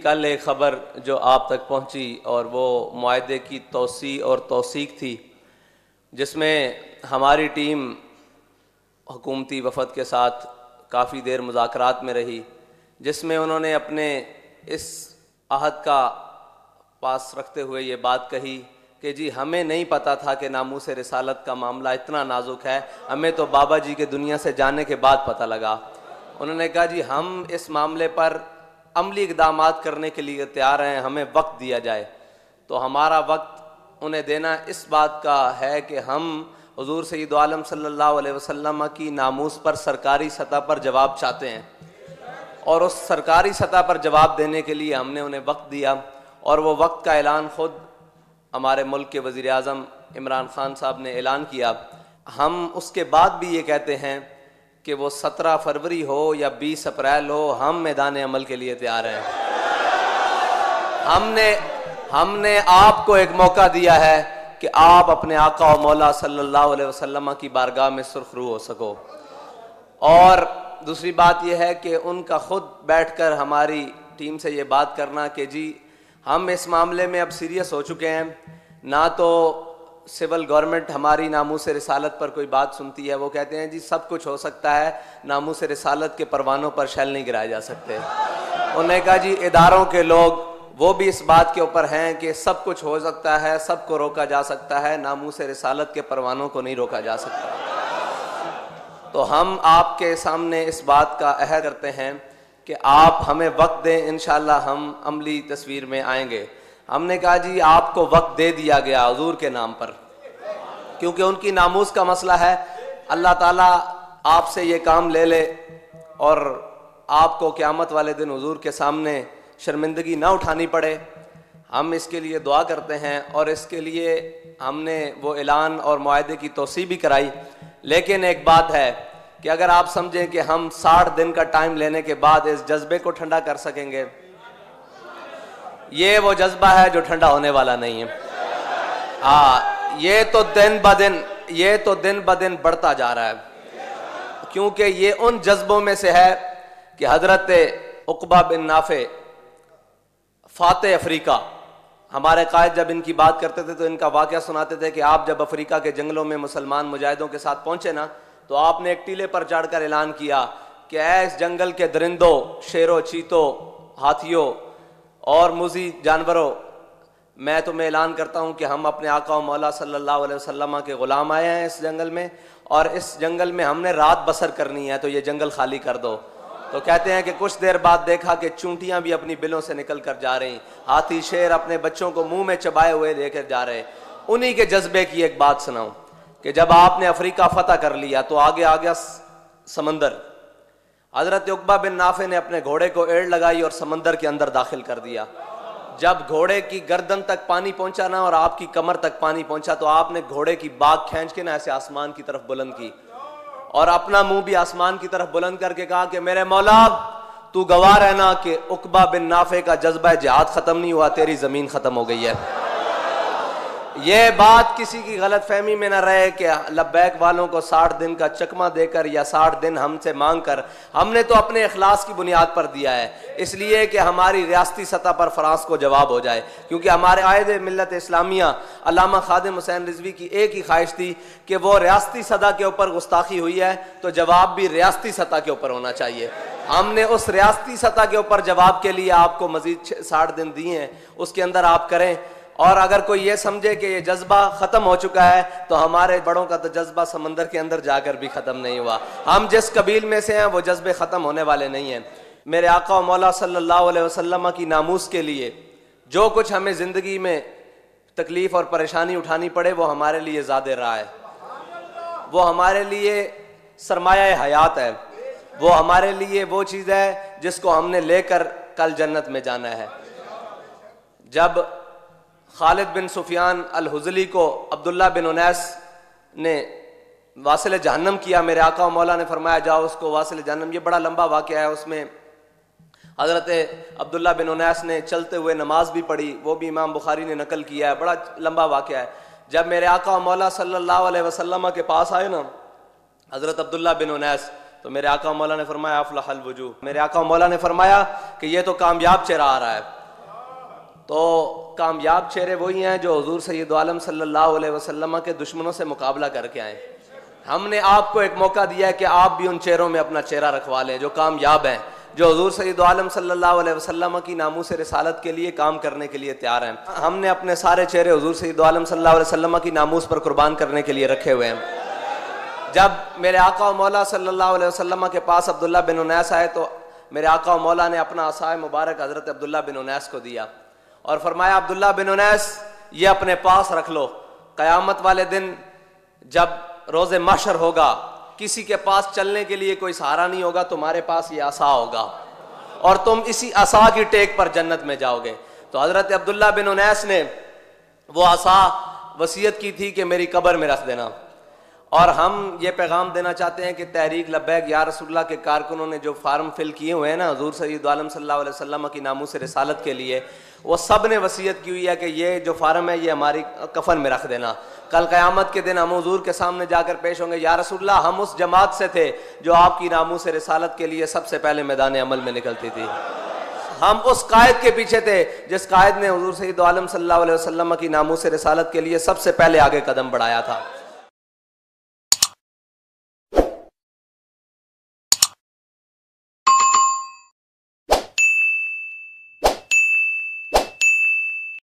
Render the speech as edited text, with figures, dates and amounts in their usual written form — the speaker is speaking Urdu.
کل ایک خبر جو آپ تک پہنچی اور وہ معاہدے کی توسیع اور توثیق تھی، جس میں ہماری ٹیم حکومتی وفد کے ساتھ کافی دیر مذاکرات میں رہی، جس میں انہوں نے اپنے اس عہد کا پاس رکھتے ہوئے یہ بات کہی کہ جی ہمیں نہیں پتہ تھا کہ ناموس رسالت کا معاملہ اتنا نازک ہے، ہمیں تو بابا جی کے دنیا سے جانے کے بعد پتہ لگا۔ انہوں نے کہا جی ہم اس معاملے پر عملی اقدامات کرنے کے لیے تیار ہیں، ہمیں وقت دیا جائے۔ تو ہمارا وقت انہیں دینا اس بات کا ہے کہ ہم حضور سید عالم صلی اللہ علیہ وسلم کی ناموس پر سرکاری سطح پر جواب چاہتے ہیں، اور اس سرکاری سطح پر جواب دینے کے لیے ہم نے انہیں وقت دیا، اور وہ وقت کا اعلان خود ہمارے ملک کے وزیر اعظم عمران خان صاحب نے اعلان کیا۔ ہم اس کے بعد بھی یہ کہتے ہیں کہ وہ 17 فروری ہو یا 20 اپریل ہو، ہم میدان عمل کے لیے تیار ہیں۔ ہم نے آپ کو ایک موقع دیا ہے کہ آپ اپنے آقا و مولا صلی اللہ علیہ وسلم کی بارگاہ میں سرخرو ہو سکو۔ اور دوسری بات یہ ہے کہ ان کا خود بیٹھ کر ہماری ٹیم سے یہ بات کرنا کہ جی ہم اس معاملے میں اب سیریس ہو چکے ہیں، نہ تو سول گورنمنٹ ہماری ناموس رسالت پر کوئی بات سنتی ہے، وہ کہتے ہیں جی سب کچھ ہو سکتا ہے، ناموس رسالت کے پروانوں پر شیل نہیں گرائے جا سکتے۔ انہوں نے کہا جی اداروں کے لوگ وہ بھی اس بات کے اوپر ہیں کہ سب کچھ ہو سکتا ہے، سب کو روکا جا سکتا ہے، ناموس رسالت کے پروانوں کو نہیں روکا جا سکتا۔ تو ہم آپ کے سامنے اس بات کا عہد کرتے ہیں کہ آپ ہمیں وقت دیں، انشاءاللہ ہم عملی تصویر میں آئیں گے۔ ہم نے کہا جی آپ کو وقت دے دیا گیا حضور کے نام پر، کیونکہ ان کی ناموس کا مسئلہ ہے۔ اللہ تعالیٰ آپ سے یہ کام لے لے اور آپ کو قیامت والے دن حضور کے سامنے شرمندگی نہ اٹھانی پڑے، ہم اس کے لیے دعا کرتے ہیں، اور اس کے لیے ہم نے وہ اعلان اور معاہدے کی توسیع بھی کرائی۔ لیکن ایک بات ہے کہ اگر آپ سمجھیں کہ ہم 60 دن کا ٹائم لینے کے بعد اس جذبے کو ٹھنڈا کر سکیں گے، یہ وہ جذبہ ہے جو ٹھنڈا ہونے والا نہیں ہے۔ یہ تو دن بدن بڑھتا جا رہا ہے، کیونکہ یہ ان جذبوں میں سے ہے کہ حضرت عقبہ بن نافع فاتح افریقہ، ہمارے قائد جب ان کی بات کرتے تھے تو ان کا واقعہ سناتے تھے کہ آپ جب افریقہ کے جنگلوں میں مسلمان مجاہدوں کے ساتھ پہنچے نا، تو آپ نے ایک ٹیلے پر چڑھ کر اعلان کیا کہ اے اس جنگل کے درندوں، شیروں، چیتوں، ہاتھیوں اور موذی جانوروں، میں تمہیں اعلان کرتا ہوں کہ ہم اپنے آقا و مولا صلی اللہ علیہ وسلم کے غلام آئے ہیں اس جنگل میں، اور اس جنگل میں ہم نے رات بسر کرنی ہے، تو یہ جنگل خالی کر دو۔ تو کہتے ہیں کہ کچھ دیر بعد دیکھا کہ چونٹیاں بھی اپنی بلوں سے نکل کر جا رہی، ہاتھی شیر اپنے بچوں کو منہ میں چبائے ہوئے لے کر جا رہے۔ انہی کے جذبے کی ایک بات سناؤں کہ جب آپ نے افریقہ فتح کر لیا تو آگے آ گیا سمندر۔ حضرت عقبہ بن نافع نے اپنے گھوڑے کو ایڑ لگائی اور سمندر کے اندر داخل کر دیا۔ جب گھوڑے کی گردن تک پانی پہنچا نا اور آپ کی کمر تک پانی پہنچا، تو آپ نے گھوڑے کی باگ کھینچ کے نا ایسے آسمان کی طرف بلند کی، اور اپنا منہ بھی آسمان کی طرف بلند کر کے کہا کہ میرے مولا تو گواہ رہنا کہ عقبہ بن نافع کا جذبہ جہاد ختم نہیں ہوا، تیری زمین ختم ہو گئی ہے۔ یہ بات کسی کی غلط فہمی میں نہ رہے کہ لبیک والوں کو 60 دن کا چکمہ دے کر یا 60 دن ہم سے مانگ کر، ہم نے تو اپنے اخلاص کی بنیاد پر دیا ہے، اس لیے کہ ہماری ریاستی سطح پر فرانس کو جواب ہو جائے، کیونکہ ہمارے قائد ملت اسلامیہ علامہ خادم حسین رضوی کی ایک ہی خواہش تھی کہ وہ ریاستی سطح کے اوپر گستاخی ہوئی ہے تو جواب بھی ریاستی سطح کے اوپر ہونا چاہیے۔ ہم نے اس ریاستی سطح کے اوپر جواب کے لیے آپ کو مزید 60 دن دیے ہیں، اس کے اندر آپ کریں۔ اور اگر کوئی یہ سمجھے کہ یہ جذبہ ختم ہو چکا ہے تو ہمارے بڑوں کا تو جذبہ سمندر کے اندر جا کر بھی ختم نہیں ہوا۔ ہم جس قبیل میں سے ہیں وہ جذبے ختم ہونے والے نہیں ہیں۔ میرے آقا و مولا صلی اللہ علیہ وسلم کی ناموس کے لیے جو کچھ ہمیں زندگی میں تکلیف اور پریشانی اٹھانی پڑے وہ ہمارے لیے زیادہ راہ ہے، وہ ہمارے لیے سرمایہ حیات ہے، وہ ہمارے لیے وہ چیز ہے جس کو ہم نے لے کر کل جنت میں جانا ہے۔ جب خالد بن سفیان الحزلی کو عبداللہ بن انیس نے واصل جہنم کیا، میرے آقا و مولا نے فرمایا جاؤ اس کو واصل جہنم۔ یہ بڑا لمبا واقعہ ہے، اس میں حضرت عبداللہ بن انیس نے چلتے ہوئے نماز بھی پڑھی، وہ بھی امام بخاری نے نقل کیا ہے، بڑا لمبا واقعہ ہے۔ جب میرے آقا و مولا صلی اللہ علیہ وسلم کے پاس آئے نا حضرت عبداللہ بن انیس، تو میرے آقا و مولا نے فرمایا افلح الوجوہ، میرے آقا و مولا نے فرمایا کہ یہ تو کامیاب چہرہ آ رہا ہے۔ تو کامیاب چہرے وہی ہیں جو حضور سید عالم صلی اللہ علیہ وسلم کے دشمنوں سے مقابلہ کر کے آئیں. ہم نے آپ کو ایک موقع دیا ہے کہ آپ بھی ان چہروں میں اپنا چہرہ رکھوا لیں جو کامیاب ہیں, جو حضور سید عالم صلی اللہ علیہ وسلم کی ناموس رسالت کے لیے کام کرنے کے لیے تیار ہیں. ہم نے اپنے سارے چہرے حضور سید عالم صلی اللہ علیہ وسلم کی ناموس پر قربان کرنے کے لیے رکھے ہوئے ہیں. جب میرے آقا و مولا صلی اللہ علیہ وسلم کے پاس عبداللہ بن انیس آئے تو میرے آقا و مولا نے اپنا عصا مبارک حضرت عبداللہ بن انیس کو دیا اور فرمایا, عبداللہ بن انیس یہ اپنے پاس رکھ لو, قیامت والے دن جب روز محشر ہوگا کسی کے پاس چلنے کے لیے کوئی سہارا نہیں ہوگا, تمہارے پاس یہ عصا ہوگا اور تم اسی عصا کی ٹیک پر جنت میں جاؤ گے. تو حضرت عبداللہ بن انیس نے وہ عصا وصیت کی تھی کہ میری قبر میں رکھ دینا. اور ہم یہ پیغام دینا چاہتے ہیں کہ تحریک لبیک یا رسول اللہ کے کارکنوں نے جو فارم فل کیے ہوئے ہیں نا حضور سید عالم صلی اللہ علیہ وسلم کی ناموس رسالت کے لیے, وہ سب نے وصیت کی ہوئی ہے کہ یہ جو فارم ہے یہ ہماری کفن میں رکھ دینا. کل قیامت کے دن ہم حضور کے سامنے جا کر پیش ہوں گے, یا رسول اللہ ہم اس جماعت سے تھے جو آپ کی ناموس رسالت کے لیے سب سے پہلے میدان عمل میں نکلتی تھی. ہم اس قائد کے پیچھے تھے جس قائد نے حضور سید عالم صلی اللہ علیہ وسلم کی ناموس رسالت کے لیے سب سے پہلے آگے قدم بڑھایا تھا.